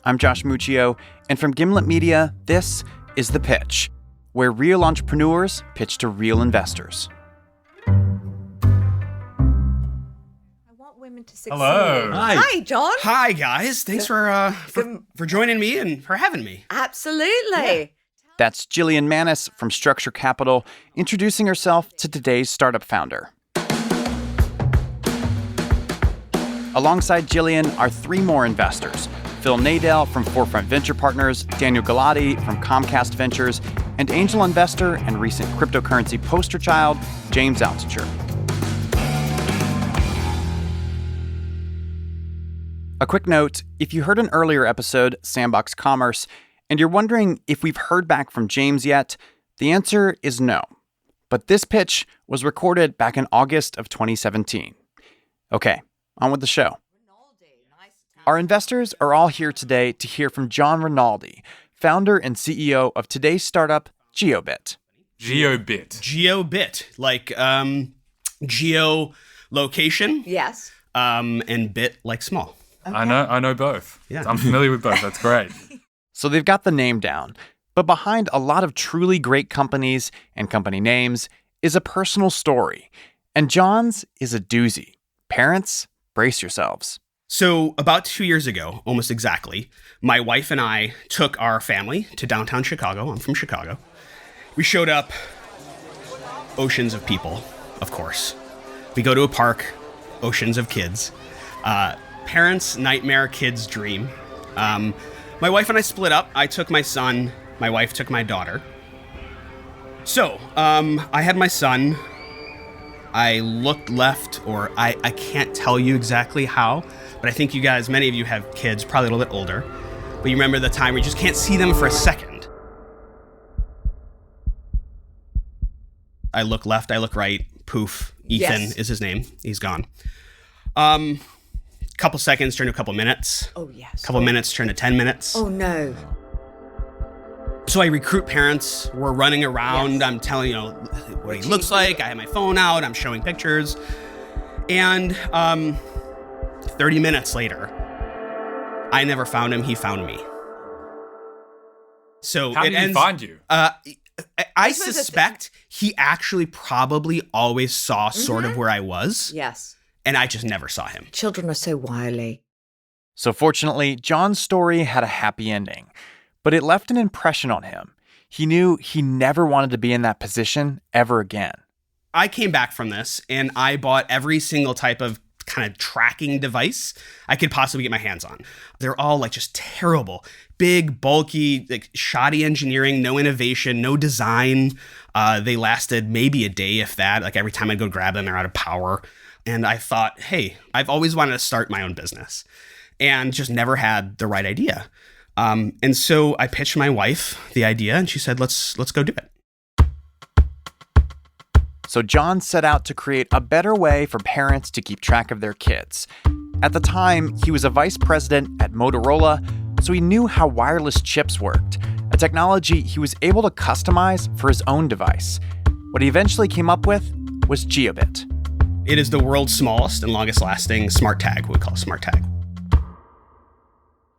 I'm Josh Muccio, and from Gimlet Media, this is The Pitch, where real entrepreneurs pitch to real investors. Women to succeed. Hello. Hi, John. Hi, guys. Thanks for joining me and for having me. Absolutely. Yeah. That's Jillian Manis from Structure Capital introducing herself to today's startup founder. Alongside Jillian are three more investors: Phil Nadell from Forefront Venture Partners, Daniel Galati from Comcast Ventures, and angel investor and recent cryptocurrency poster child, James Altucher. A quick note, if you heard an earlier episode, Sandbox Commerce, and you're wondering if we've heard back from James yet, the answer is no. But this pitch was recorded back in August of 2017. Okay, on with the show. Our investors are all here today to hear from John Renaldi, founder and CEO of today's startup, Jiobit. Jiobit, like geolocation. Yes. And bit like small. Okay. I know both. Yeah. I'm familiar with both. That's great. So they've got the name down. But behind a lot of truly great companies and company names is a personal story. And John's is a doozy. Parents, brace yourselves. So about 2 years ago, almost exactly, my wife and I took our family to downtown Chicago. I'm from Chicago. We showed up, oceans of people, of course. We go to a park, oceans of kids. Parents' nightmare, kids' dream. My wife and I split up. I took my son. My wife took my daughter. So, I had my son. I looked left, or I can't tell you exactly how, but I think you guys, many of you have kids, probably a little bit older. But you remember the time where you just can't see them for a second. I look left, I look right. Poof. Ethan is his name. He's gone. Couple seconds turned to a couple minutes. Oh, yes. Couple minutes turned to 10 minutes. Oh, no. So I recruit parents. We're running around. Yes. I'm telling you what he looks like. I have my phone out. I'm showing pictures. And 30 minutes later, I never found him. He found me. So how did he find you? I suspect he actually probably always saw sort of where I was. Yes. And I just never saw him. Children are so wily. So fortunately, John's story had a happy ending, but it left an impression on him. He knew he never wanted to be in that position ever again. I came back from this and I bought every single type of kind of tracking device I could possibly get my hands on. They're all like just terrible, big, bulky, like shoddy engineering, no innovation, no design. They lasted maybe a day, if that. Like every time I'd go grab them, they're out of power. And I thought, hey, I've always wanted to start my own business and just never had the right idea. And so I pitched my wife the idea and she said, let's go do it. So John set out to create a better way for parents to keep track of their kids. At the time, he was a vice president at Motorola, so he knew how wireless chips worked, a technology he was able to customize for his own device. What he eventually came up with was Jiobit. It is the world's smallest and longest lasting smart tag, what we call smart tag.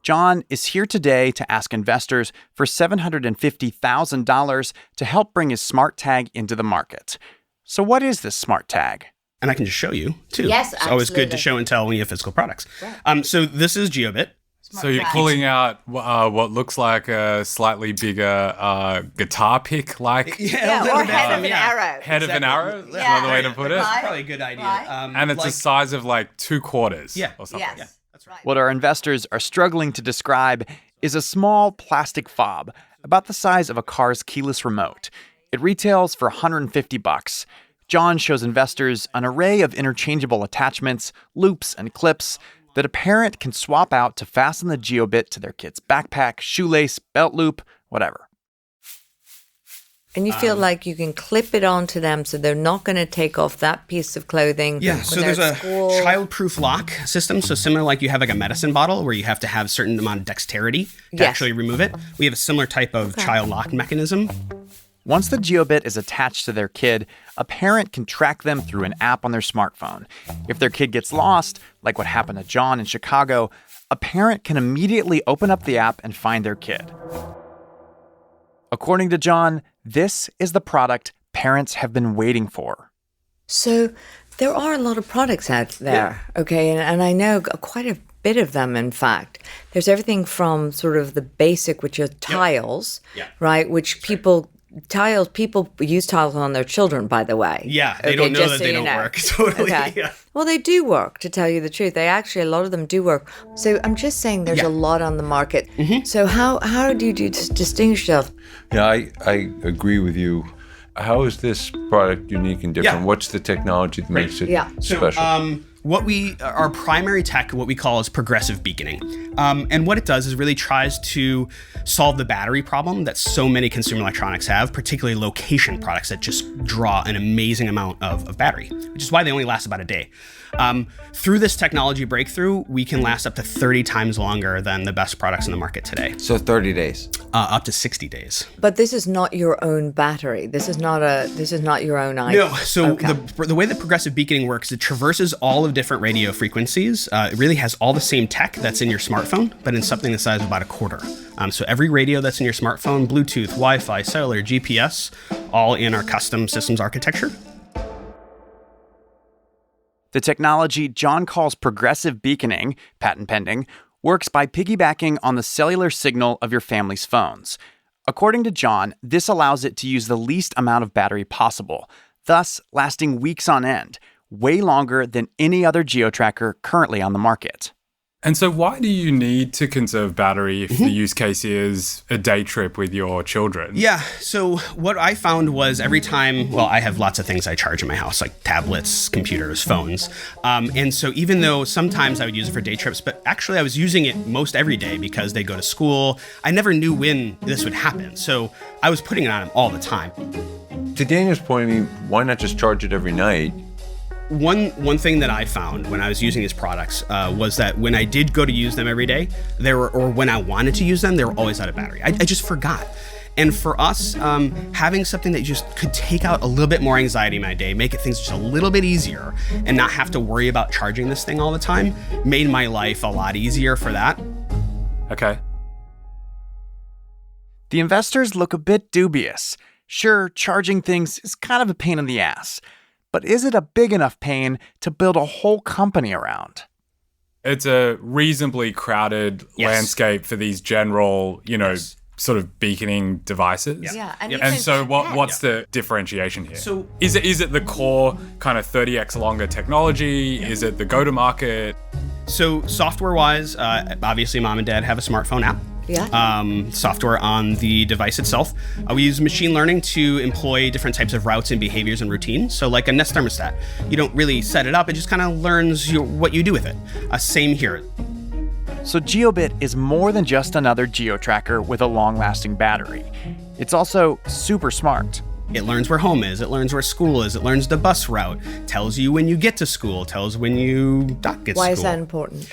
John is here today to ask investors for $750,000 to help bring his smart tag into the market. So what is this smart tag? And I can just show you, too. Yes, It's always good to show and tell when you have physical products. Right. So this is Jiobit. So you're pulling out what looks like a slightly bigger guitar pick, like or head of an arrow. Head of an arrow? That's another way to put it. That's probably a good idea. Right. And it's the size of like 2 quarters or something. Yes. Yeah, that's right. What our investors are struggling to describe is a small plastic fob about the size of a car's keyless remote. It retails for $150. John shows investors an array of interchangeable attachments, loops, and clips that a parent can swap out to fasten the Jiobit to their kid's backpack, shoelace, belt loop, whatever. And you feel like you can clip it onto them so they're not going to take off that piece of clothing. Yeah, so there's a child-proof lock system. So similar like you have like a medicine bottle where you have to have a certain amount of dexterity to actually remove it. We have a similar type of child lock mechanism. Once the Jiobit is attached to their kid, a parent can track them through an app on their smartphone. If their kid gets lost, like what happened to John in Chicago, a parent can immediately open up the app and find their kid. According to John, this is the product parents have been waiting for. So there are a lot of products out there, okay? And I know quite a bit of them, in fact. There's everything from sort of the basic, which are tiles, right? Which people use tiles on their children, by the way. Yeah, they don't know that they don't work. Totally. Okay. Yeah. Well, they do work, to tell you the truth. A lot of them do work. So I'm just saying there's a lot on the market. So how do you distinguish yourself? Yeah, I agree with you. How is this product unique and different? Yeah. What's the technology that makes it special? So, our primary tech, what we call is progressive beaconing. And what it does is really tries to solve the battery problem that so many consumer electronics have, particularly location products that just draw an amazing amount of battery, which is why they only last about a day. Through this technology breakthrough, we can last up to 30 times longer than the best products in the market today. So 30 days. Up to 60 days. But this is not your own battery. This is not your own item. No. So the way that progressive beaconing works, it traverses all of different radio frequencies. It really has all the same tech that's in your smartphone, but in something the size of about a quarter. So every radio that's in your smartphone, Bluetooth, Wi-Fi, cellular, GPS, all in our custom systems architecture. The technology John calls progressive beaconing, patent pending, works by piggybacking on the cellular signal of your family's phones. According to John, this allows it to use the least amount of battery possible, thus lasting weeks on end, way longer than any other geotracker currently on the market. And so why do you need to conserve battery if the use case is a day trip with your children? Yeah, so what I found was every time, well, I have lots of things I charge in my house, like tablets, computers, phones. And so even though sometimes I would use it for day trips, but actually I was using it most every day because they go to school. I never knew when this would happen. So I was putting it on them all the time. To Daniel's point, I mean, why not just charge it every night? One thing that I found when I was using these products was that when I did go to use them every day, or when I wanted to use them, they were always out of battery. I just forgot. And for us, having something that just could take out a little bit more anxiety in my day, make things just a little bit easier, and not have to worry about charging this thing all the time, made my life a lot easier for that. Okay. The investors look a bit dubious. Sure, charging things is kind of a pain in the ass. But is it a big enough pain to build a whole company around? It's a reasonably crowded landscape for these general, sort of beaconing devices. Yeah. And so what's the differentiation here? So is it the core kind of 30x longer technology? Yeah. Is it the go-to-market? So software-wise, obviously mom and dad have a smartphone app. Yeah. Software on the device itself. We use machine learning to employ different types of routes and behaviors and routines. So like a Nest thermostat, you don't really set it up. It just kind of learns what you do with it. Same here. So Jiobit is more than just another geotracker with a long-lasting battery. It's also super smart. It learns where home is. It learns where school is. It learns the bus route. Tells you when you get to school. Tells when you not get to school. Why is that important?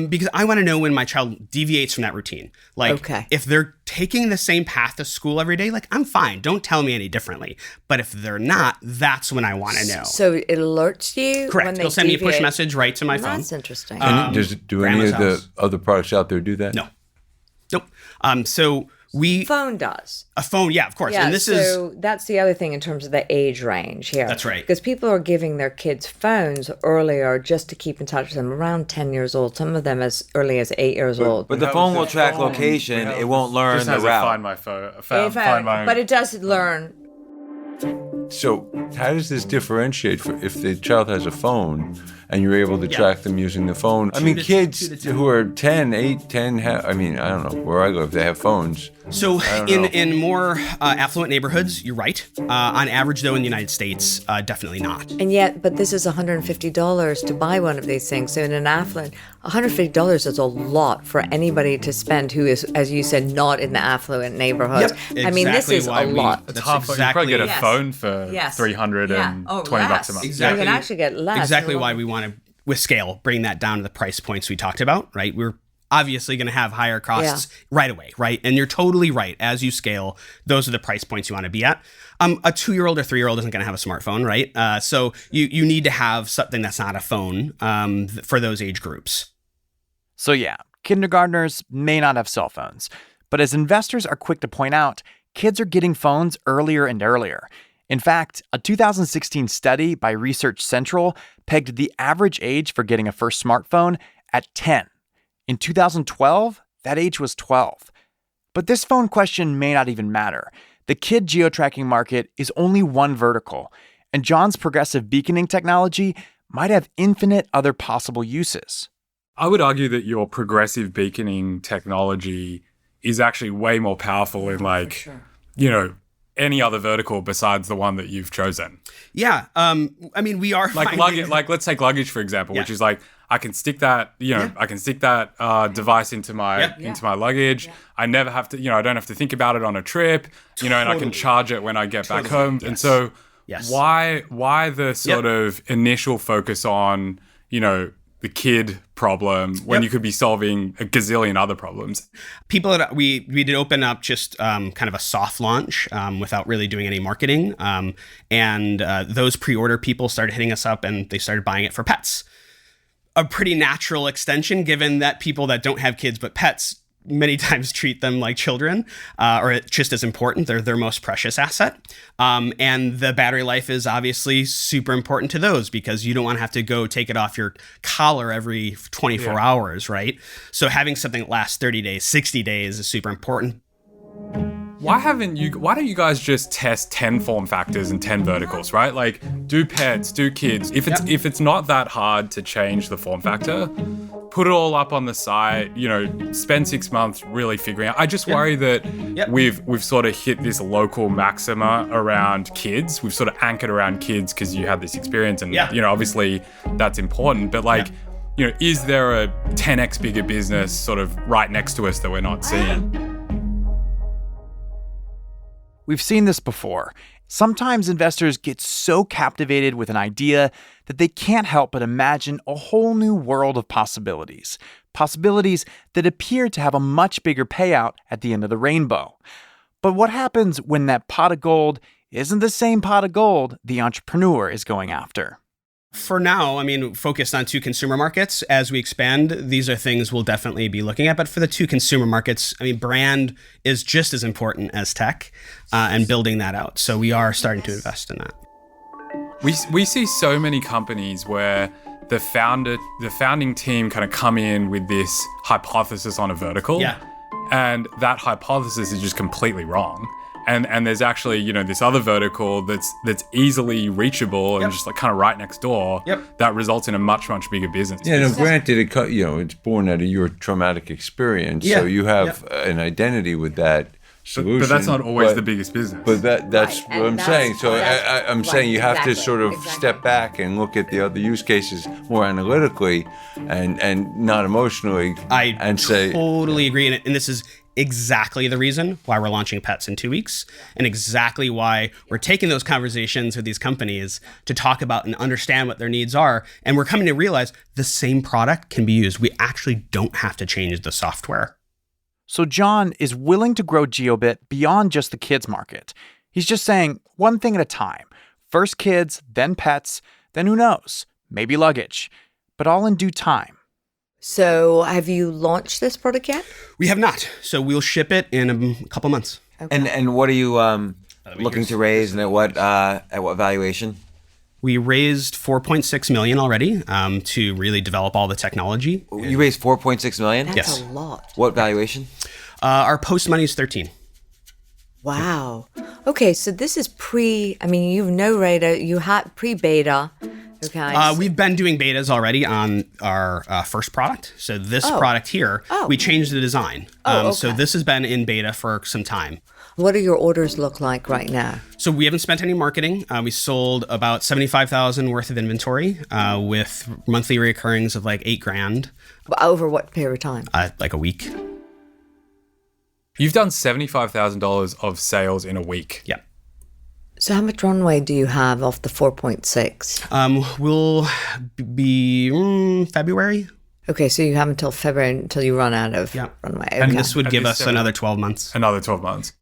Because I want to know when my child deviates from that routine. Like, if they're taking the same path to school every day, like, I'm fine. Don't tell me any differently. But if they're not, that's when I want to know. So it alerts you? Correct. When they It'll send me a push deviate? message right to my phone. That's interesting. Do any of the other products out there do that? No. Nope. So we... Phone does. A phone, yeah, of course. Yeah, And this so that's the other thing in terms of the age range here. That's right. Because people are giving their kids phones earlier just to keep in touch with them, around 10 years old, some of them as early as 8 years old. But the phone will track location. It won't learn Just the has a route. find my phone. Find my. But it does learn. So how does this differentiate if the child has a phone and you're able to track them using the phone? I mean, kids who are 10, 8, 10, I don't know where I go if they have phones. So in more affluent neighborhoods, you're right. On average, though, in the United States, definitely not. And yet, but this is $150 to buy one of these things. So in an affluent, $150 is a lot for anybody to spend who is, as you said, not in the affluent neighborhoods. Yep, I mean, this is a lot. It's half. You probably get a phone for $320 a month. Exactly. You can actually get less. Exactly why we want to, with scale, bring that down to the price points we talked about, right? We're obviously going to have higher costs right away, right? And you're totally right. As you scale, those are the price points you want to be at. A 2-year-old or 3-year-old isn't going to have a smartphone, right? So you need to have something that's not a phone for those age groups. So yeah, Kindergartners may not have cell phones, but as investors are quick to point out, kids are getting phones earlier and earlier. In fact, a 2016 study by Research Central pegged the average age for getting a first smartphone at 10. In 2012, that age was 12. But this phone question may not even matter. The kid geotracking market is only one vertical, and John's progressive beaconing technology might have infinite other possible uses. I would argue that your progressive beaconing technology is actually way more powerful in any other vertical besides the one that you've chosen. Yeah. We are like luggage. Like let's take luggage for example, which is like I can stick that, I can stick that device into my luggage. Yeah. I never have to, I don't have to think about it on a trip, and I can charge it when I get back home. Yes. And so why the sort of initial focus on, the kid problem when you could be solving a gazillion other problems? People that we did open up just kind of a soft launch without really doing any marketing. And those pre-order people started hitting us up and they started buying it for pets. A pretty natural extension given that people that don't have kids but pets many times treat them like children, or just as important. They're their most precious asset. And the battery life is obviously super important to those because you don't want to have to go take it off your collar every 24 hours, right? So having something that lasts 30 days, 60 days is super important. Why don't you guys just test 10 form factors and 10 verticals, right? Like do pets, do kids. If it's not that hard to change the form factor, put it all up on the site, spend 6 months really figuring out. I just worry that we've sort of hit this local maxima around kids. We've sort of anchored around kids because you had this experience and, obviously that's important. But is there a 10x bigger business sort of right next to us that we're not seeing? We've seen this before. Sometimes investors get so captivated with an idea that they can't help but imagine a whole new world of possibilities. Possibilities that appear to have a much bigger payout at the end of the rainbow. But what happens when that pot of gold isn't the same pot of gold the entrepreneur is going after? For now, focused on 2 consumer markets. As we expand, these are things we'll definitely be looking at. But for the 2 consumer markets, brand is just as important as tech and building that out. So we are starting to invest in that. We see so many companies where the founding team kind of come in with this hypothesis on a vertical. Yeah. And that hypothesis is just completely wrong. And there's actually, this other vertical that's easily reachable and just kind of right next door. Yep. That results in a much, much bigger business. Yeah, no, granted, it's born out of your traumatic experience. Yeah. So you have an identity with that solution. But that's not always the biggest business. But that's what I'm saying. So I'm saying you have to sort of step back and look at the other use cases more analytically and not emotionally. I totally agree. And this is exactly the reason why we're launching pets in 2 weeks and exactly why we're taking those conversations with these companies to talk about and understand what their needs are. And we're coming to realize the same product can be used. We actually don't have to change the software. So John is willing to grow Jiobit beyond just the kids market. He's just saying one thing at a time. First kids, then pets, then who knows, maybe luggage, but all in due time. So have you launched this product yet? We have not. So we'll ship it in a couple months. Okay. And what are you looking to raise and at what valuation? We raised $4.6 million already to really develop all the technology. You raised $4.6 million? That's a lot. What valuation? Our post money is 13. Wow. Okay, so this is you had pre-beta. Okay. We've been doing betas already on our first product. So this product here, we changed the design. Okay. So this has been in beta for some time. What do your orders look like right now? So we haven't spent any marketing. We sold about $75,000 worth of inventory with monthly recurrings of like $8,000. Over what period of time? Like a week. You've done $75,000 of sales in a week. Yeah. So how much runway do you have off the 4.6? We'll be February. Okay, so you have until February until you run out of runway. Okay. And this would give us another 12 months. Another 12 months.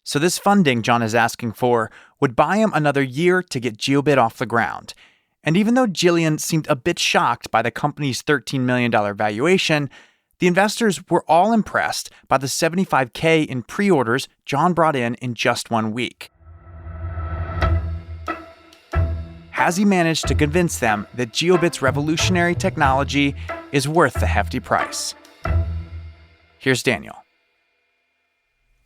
So this funding John is asking for would buy him another year to get Jiobit off the ground. And even though Jillian seemed a bit shocked by the company's $13 million valuation, The investors were all impressed by the $75K in pre-orders John brought in just 1 week. Has he managed to convince them that Jiobit's revolutionary technology is worth the hefty price? Here's Daniel.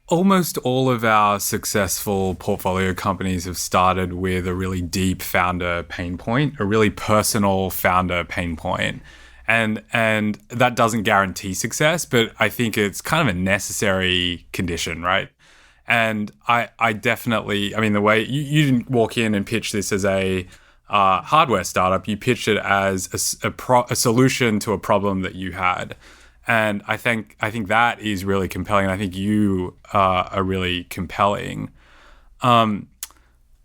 Almost all of our successful portfolio companies have started with a really deep founder pain point, a really personal founder pain point. And that doesn't guarantee success, but I think it's kind of a necessary condition, right? And I definitely, I mean, the way you didn't walk in and pitch this as a hardware startup, you pitched it as a solution to a problem that you had. And I think that is really compelling. I think you are really compelling.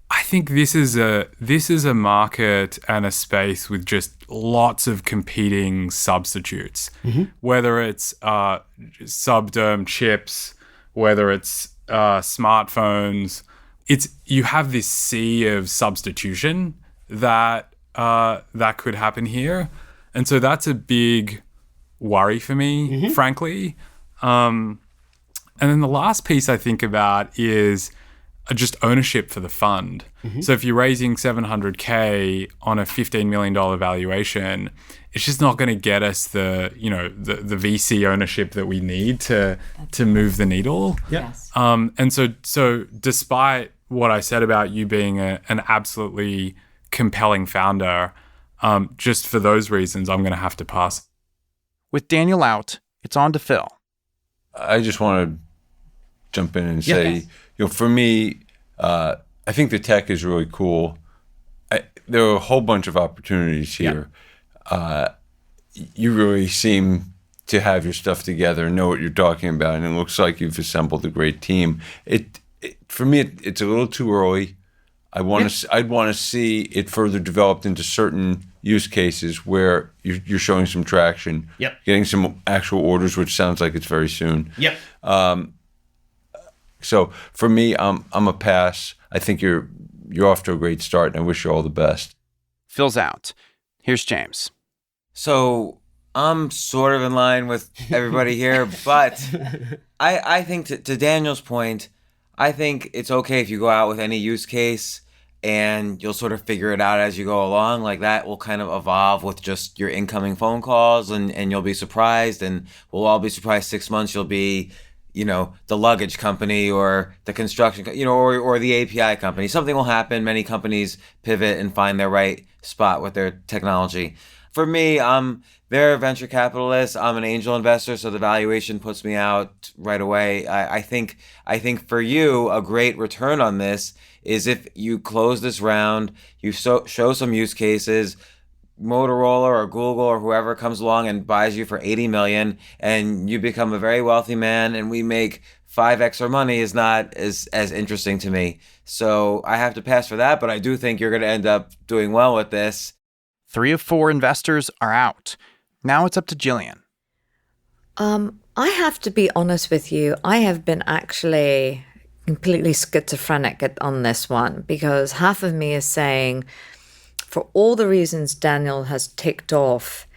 I think this is a market and a space with just lots of competing substitutes, whether it's subderm chips, whether it's smartphones. You have this sea of substitution that could happen here, and so that's a big worry for me, frankly. And then the last piece I think about is just ownership for the fund. So if you're raising $700K on a $15 million valuation, it's just not going to get us the VC ownership that we need to move the needle. Yes. And so despite what I said about you being an absolutely compelling founder, just for those reasons, I'm going to have to pass. With Daniel out, it's on to Phil. I just want to jump in and say, for me, I think the tech is really cool. There are a whole bunch of opportunities here. You really seem to have your stuff together, know what you're talking about, and it looks like you've assembled a great team. For me, it's a little too early. I'd want to see it further developed into certain use cases where you're showing some traction, getting some actual orders, which sounds like it's very soon. So for me, I'm a pass. I think you're off to a great start, and I wish you all the best. Phil's out. Here's James. So I'm sort of in line with everybody here, but I think to Daniel's point, I think it's okay if you go out with any use case and you'll sort of figure it out as you go along. Like that will kind of evolve with just your incoming phone calls, and you'll be surprised, and we'll all be surprised 6 months you'll be, the luggage company or the construction, or the API company. Something will happen. Many companies pivot and find their right spot with their technology. For me, they're a venture capitalist. I'm an angel investor, so the valuation puts me out right away. I think for you, a great return on this is if you close this round, you show some use cases, Motorola or Google or whoever comes along and buys you for $80 million, and you become a very wealthy man, and we make 5x our money is not as interesting to me. So I have to pass for that, but I do think you're going to end up doing well with this. 3 of 4 investors are out. Now it's up to Jillian. I have to be honest with you. I have been actually completely schizophrenic on this one, because half of me is saying, for all the reasons Daniel has ticked off,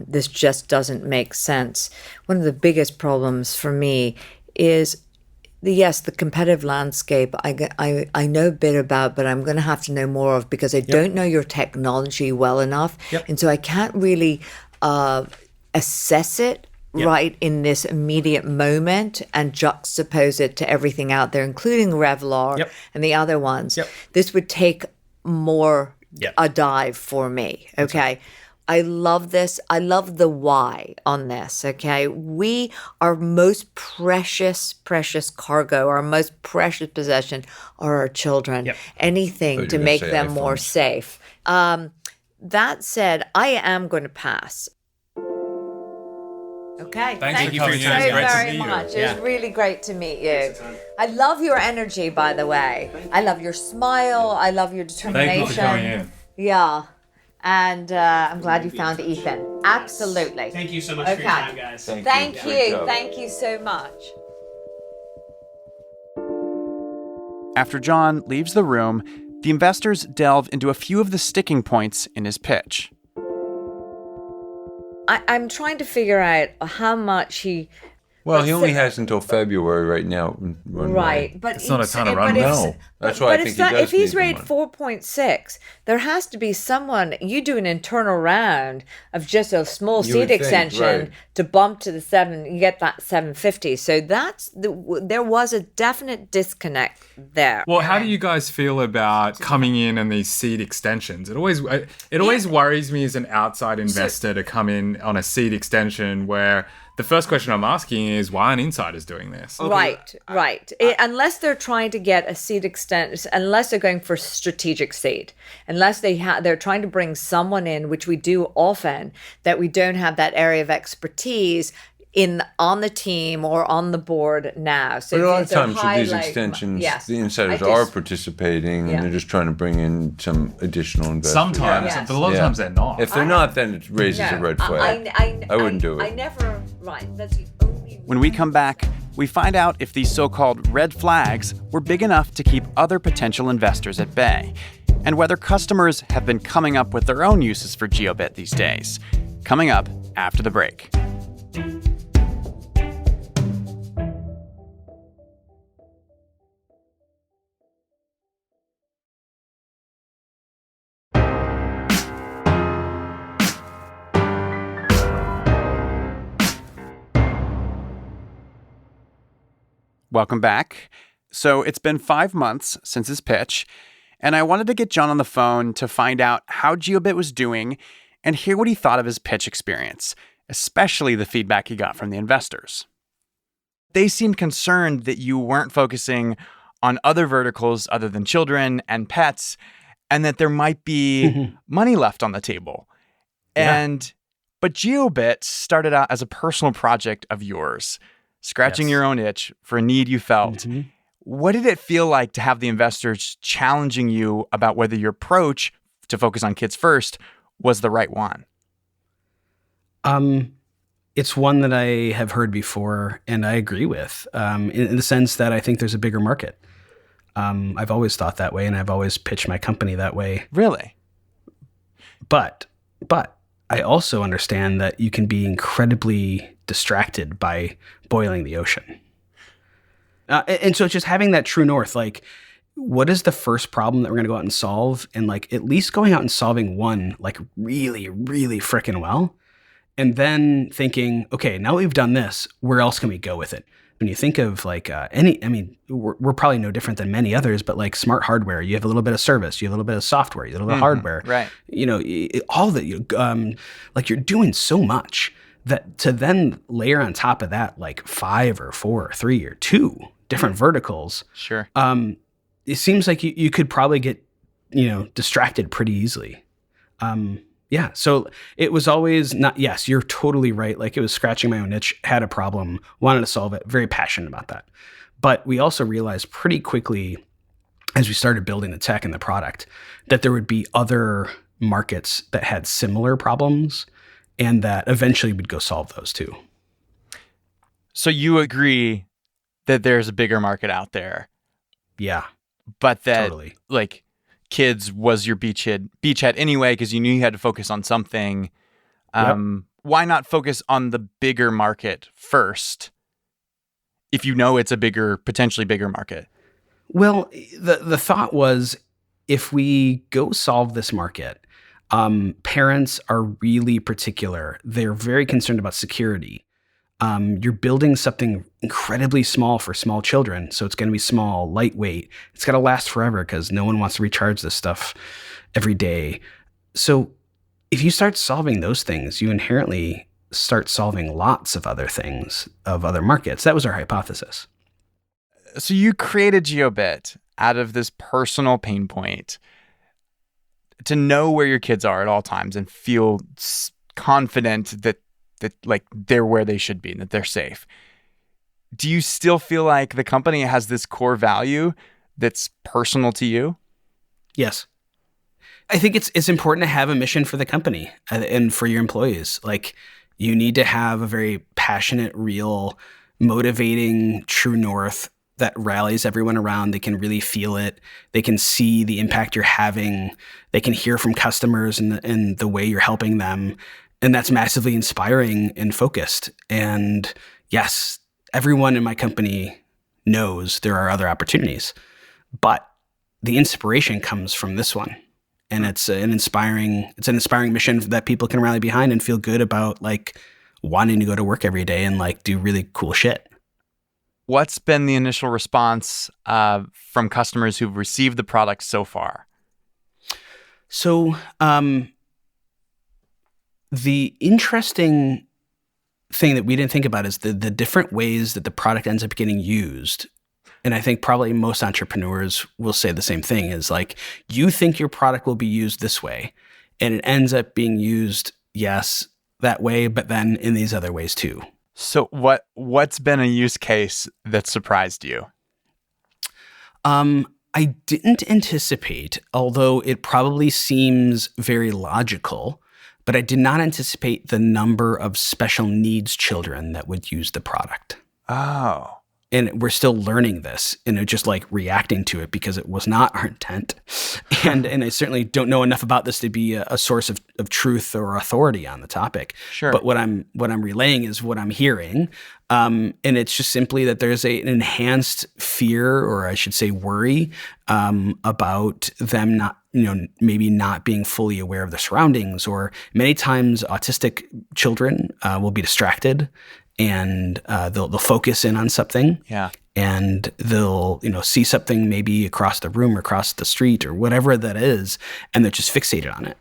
this just doesn't make sense. One of the biggest problems for me is the competitive landscape I know a bit about, but I'm going to have to know more of, because I don't know your technology well enough. And so I can't really assess it right in this immediate moment and juxtapose it to everything out there, including Revlar and the other ones. This would take more a dive for me. Okay. I love this. I love the why on this. Okay. We, our most precious cargo, our most precious possession are our children. Anything to make them more safe. That said, I am going to pass. Okay. Thank you so for coming in. very much. It was really great to meet you. I love your energy, by the way. I love your smile. I love your determination. Thank you for coming in. Yeah. And I'm glad you found Ethan. Absolutely. Thank you so much for your time, guys. Thank you. Thank you so much. After John leaves the room, the investors delve into a few of the sticking points in his pitch. I'm trying to figure out how much he. Well, he only has until February right now. Right, but It's not a ton of but runway. No, that's why I think he does if he's need the rated money. 4.6, there has to be someone. You do an internal round of just a small You would seat think, extension right. to bump to the 7. You get that 750. So there was a definite disconnect there. Well, how do you guys feel about coming in and these seed extensions? It always worries me as an outside investor to come in on a seed extension where the first question I'm asking is, why aren't insiders doing this? Right. Unless they're trying to get a seed extent, unless they're going for strategic seed, unless they're trying to bring someone in, which we do often, that we don't have that area of expertise on the team or on the board now. So But a lot of these are times with these highlight- extensions, yes, the insiders I are just- participating Yeah. and they're just trying to bring in some additional investors. Sometimes, Yes. but a lot of Yeah. times they're not. If they're not, then it raises No, a red flag. I wouldn't do it. I never. Right. That's the only. When we come back, we find out if these so-called red flags were big enough to keep other potential investors at bay, and whether customers have been coming up with their own uses for Jiobit these days. Coming up after the break. Welcome back. So it's been 5 months since his pitch, and I wanted to get John on the phone to find out how Jiobit was doing and hear what he thought of his pitch experience, especially the feedback he got from the investors. They seemed concerned that you weren't focusing on other verticals other than children and pets, and that there might be money left on the table. Yeah. But Jiobit started out as a personal project of yours, scratching Yes. your own itch for a need you felt. Mm-hmm. What did it feel like to have the investors challenging you about whether your approach to focus on kids first was the right one? It's one that I have heard before and I agree with, in the sense that I think there's a bigger market. I've always thought that way and I've always pitched my company that way. Really? But I also understand that you can be incredibly distracted by boiling the ocean. And so just having that true north, like, what is the first problem that we're going to go out and solve? And like, at least going out and solving one, like really, really freaking well. And then thinking, okay, now that we've done this, where else can we go with it? When you think of like we're probably no different than many others, but like smart hardware, you have a little bit of service, you have a little bit of software, you have a little bit of hardware, right. You know, all that, like you're doing so much that to then layer on top of that, like 5 or 4 or 3 or 2 different verticals. Sure. It seems like you could probably get, distracted pretty easily. Yeah. So it was always not, yes, you're totally right. Like it was scratching my own itch, had a problem, wanted to solve it, very passionate about that. But we also realized pretty quickly as we started building the tech and the product that there would be other markets that had similar problems and that eventually we'd go solve those too. So you agree that there's a bigger market out there, Yeah. but that Totally. like kids was your beachhead anyway, because you knew you had to focus on something. Why not focus on the bigger market first if you know it's a potentially bigger market? Well, the thought was, if we go solve this market, parents are really particular. They're very concerned about security. You're building something incredibly small for small children, so it's going to be small, lightweight. It's got to last forever because no one wants to recharge this stuff every day. So if you start solving those things, you inherently start solving lots of other things of other markets. That was our hypothesis. So you created Jiobit out of this personal pain point to know where your kids are at all times and feel confident that like they're where they should be and that they're safe. Do you still feel like the company has this core value that's personal to you? Yes. I think it's important to have a mission for the company and for your employees. Like, you need to have a very passionate, real, motivating, true north that rallies everyone around. They can really feel it. They can see the impact you're having. They can hear from customers and the way you're helping them. And that's massively inspiring and focused. And yes, everyone in my company knows there are other opportunities, but the inspiration comes from this one. And it's an inspiring mission that people can rally behind and feel good about, like, wanting to go to work every day and like do really cool shit. What's been the initial response from customers who've received the product so far? So the interesting thing that we didn't think about is the different ways that the product ends up getting used. And I think probably most entrepreneurs will say the same thing, is like, you think your product will be used this way, and it ends up being used, yes, that way, but then in these other ways too. So what's been a use case that surprised you? I didn't anticipate, although it probably seems very logical, but I did not anticipate the number of special needs children that would use the product. Oh. And we're still learning this, and just like reacting to it because it was not our intent. And I certainly don't know enough about this to be a source of truth or authority on the topic. Sure. But what I'm relaying is what I'm hearing. And it's just simply that there's an enhanced fear, or I should say worry, about them not, maybe not being fully aware of their surroundings. Or many times autistic children will be distracted, and they'll focus in on something. Yeah. And they'll, see something maybe across the room or across the street or whatever that is, and they're just fixated on it.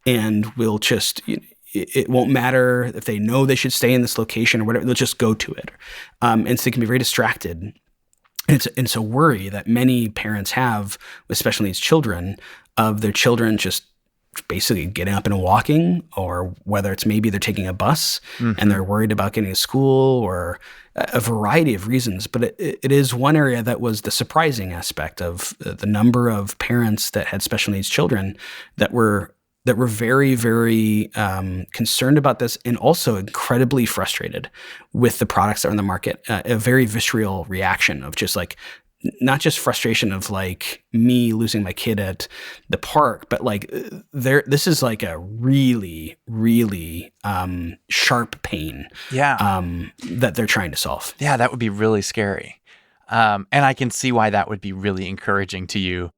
And will just, it won't matter if they know they should stay in this location or whatever, they'll just go to it. And so they can be very distracted. And it's a worry that many parents have, especially these children, of their children just basically getting up and walking, or whether it's maybe they're taking a bus and they're worried about getting to school, or a variety of reasons. But it is one area that was the surprising aspect of the number of parents that had special needs children that were very, very concerned about this, and also incredibly frustrated with the products that are in the market. A very visceral reaction of just like, not just frustration of like me losing my kid at the park, but like this is like a really, really sharp pain that they're trying to solve. Yeah, that would be really scary. And I can see why that would be really encouraging to you.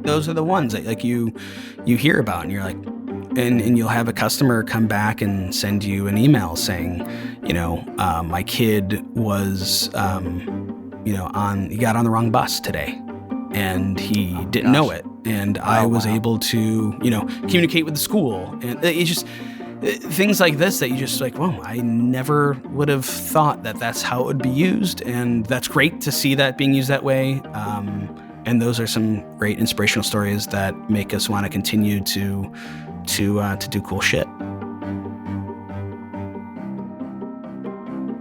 Those are the ones that like you hear about, and you're like, and you'll have a customer come back and send you an email saying, my kid was, he got on the wrong bus today, and he didn't know it, and I was able to, communicate with the school, and it's just things like this that you just like, whoa, I never would have thought that that's how it would be used, and that's great to see that being used that way. And those are some great inspirational stories that make us want to continue to do cool shit.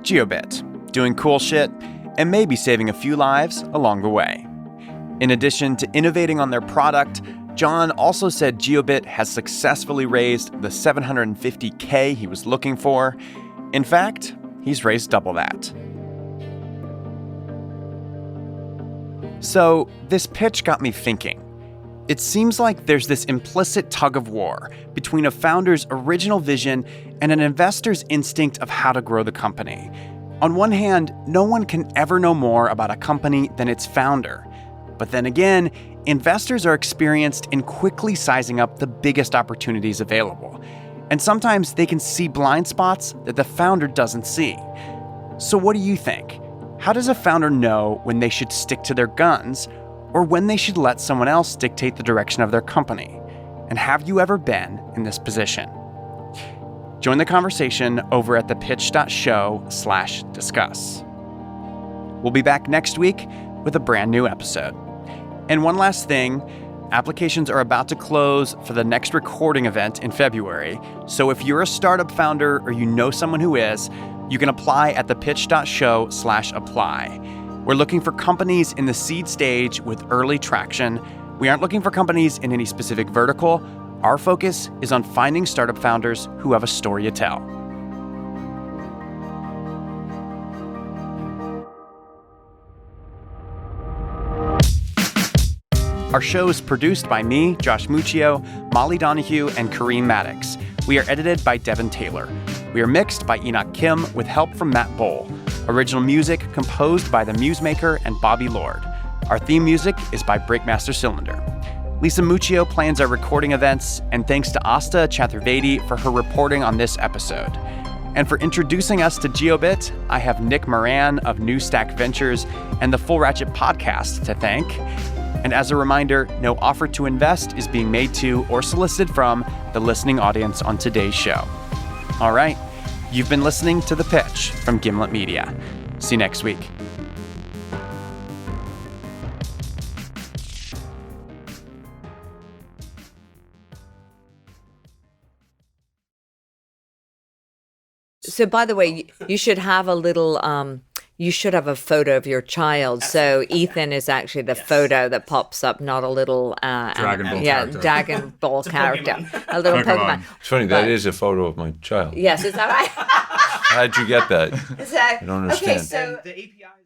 Jiobit, doing cool shit and maybe saving a few lives along the way. In addition to innovating on their product, John also said Jiobit has successfully raised the $750K he was looking for. In fact, he's raised double that. So this pitch got me thinking. It seems like there's this implicit tug of war between a founder's original vision and an investor's instinct of how to grow the company. On one hand, no one can ever know more about a company than its founder. But then again, investors are experienced in quickly sizing up the biggest opportunities available. And sometimes they can see blind spots that the founder doesn't see. So what do you think? How does a founder know when they should stick to their guns, or when they should let someone else dictate the direction of their company? And have you ever been in this position? Join the conversation over at thepitch.show/discuss. We'll be back next week with a brand new episode. And one last thing, applications are about to close for the next recording event in February. So if you're a startup founder or you know someone who is, you can apply at thepitch.show/apply. We're looking for companies in the seed stage with early traction. We aren't looking for companies in any specific vertical. Our focus is on finding startup founders who have a story to tell. Our show is produced by me, Josh Muccio, Molly Donahue, and Kareem Maddox. We are edited by Devin Taylor. We are mixed by Enoch Kim with help from Matt Bowl. Original music composed by The Musemaker and Bobby Lord. Our theme music is by Breakmaster Cylinder. Lisa Muccio plans our recording events, and thanks to Asta Chaturvedi for her reporting on this episode. And for introducing us to Jiobit, I have Nick Moran of New Stack Ventures and the Full Ratchet podcast to thank. And as a reminder, no offer to invest is being made to or solicited from the listening audience on today's show. All right, you've been listening to The Pitch from Gimlet Media. See you next week. So, by the way, you should have a little, you should have a photo of your child. So Ethan is actually the photo that pops up, not a little Dragon Ball character. Dragon Ball character. A little Pokemon. It's funny, that is a photo of my child. Yes, is that right? How'd you get that? Is that, I don't understand. Okay, so The APIs